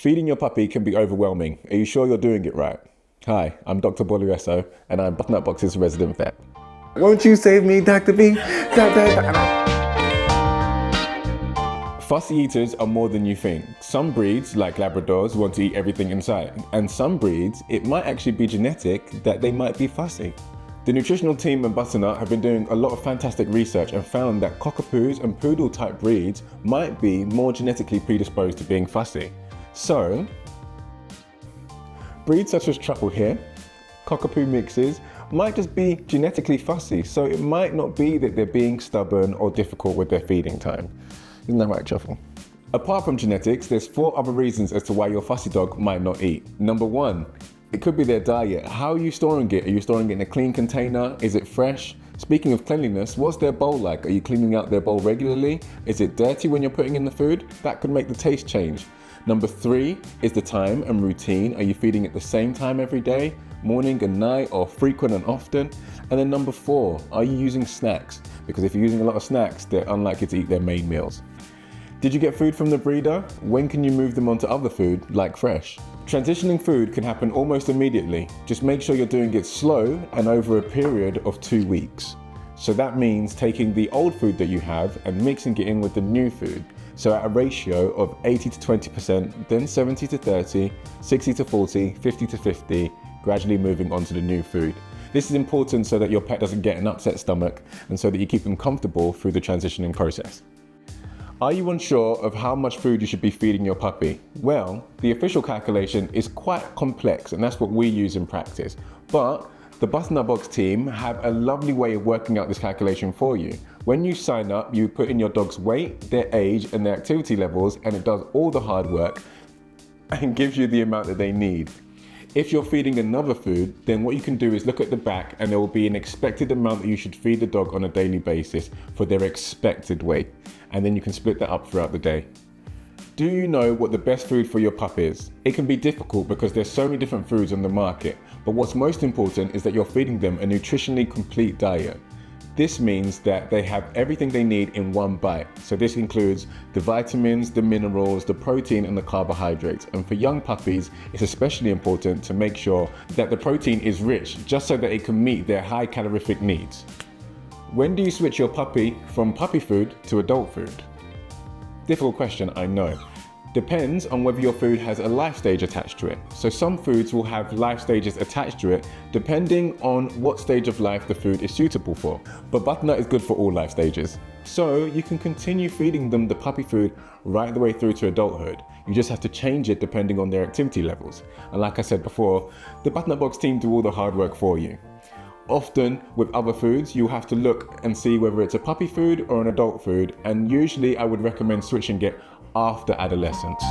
Feeding your puppy can be overwhelming. Are you sure you're doing it right? Hi, I'm Dr. Bolu and I'm Butternut Box's resident vet. Won't you save me, Dr. B? Fussy eaters are more than you think. Some breeds, like Labradors, want to eat everything in sight. And some breeds, it might actually be genetic that they might be fussy. The nutritional team at Butternut have been doing a lot of fantastic research and found that Cockapoos and Poodle type breeds might be more genetically predisposed to being fussy. So, breeds such as Truffle Hare, Cockapoo mixes, might just be genetically fussy, so it might not be that they're being stubborn or difficult with their feeding time. Isn't that right, Truffle? Apart from genetics, there's 4 other reasons as to why your fussy dog might not eat. Number 1, it could be their diet. How are you storing it? Are you storing it in a clean container? Is it fresh? Speaking of cleanliness, what's their bowl like? Are you cleaning out their bowl regularly? Is it dirty when you're putting in the food? That could make the taste change. Number 3 is the time and routine. Are you feeding at the same time every day, morning and night, or frequent and often? And then number 4, are you using snacks? Because if you're using a lot of snacks, they're unlikely to eat their main meals. Did you get food from the breeder? When can you move them onto other food, like fresh? Transitioning food can happen almost immediately. Just make sure you're doing it slow and over a period of 2 weeks. So that means taking the old food that you have and mixing it in with the new food. So at a ratio of 80 to 20%, then 70 to 30, 60 to 40, 50 to 50, gradually moving on to the new food. This is important so that your pet doesn't get an upset stomach and so that you keep them comfortable through the transitioning process. Are you unsure of how much food you should be feeding your puppy? Well, the official calculation is quite complex and that's what we use in practice. But the Butternut Box team have a lovely way of working out this calculation for you. When you sign up, you put in your dog's weight, their age and their activity levels, and it does all the hard work and gives you the amount that they need. If you're feeding another food, then what you can do is look at the back and there will be an expected amount that you should feed the dog on a daily basis for their expected weight. And then you can split that up throughout the day. Do you know what the best food for your pup is? It can be difficult because there's so many different foods on the market, but what's most important is that you're feeding them a nutritionally complete diet. This means that they have everything they need in one bite. So this includes the vitamins, the minerals, the protein and the carbohydrates. And for young puppies, it's especially important to make sure that the protein is rich, just so that it can meet their high calorific needs. When do you switch your puppy from puppy food to adult food? Difficult question, I know. Depends on whether your food has a life stage attached to it. So some foods will have life stages attached to it depending on what stage of life the food is suitable for. But Butternut is good for all life stages. So you can continue feeding them the puppy food right the way through to adulthood. You just have to change it depending on their activity levels. And like I said before, the Butternut Box team do all the hard work for you. Often with other foods, you'll have to look and see whether it's a puppy food or an adult food. And usually I would recommend switching it after adolescence.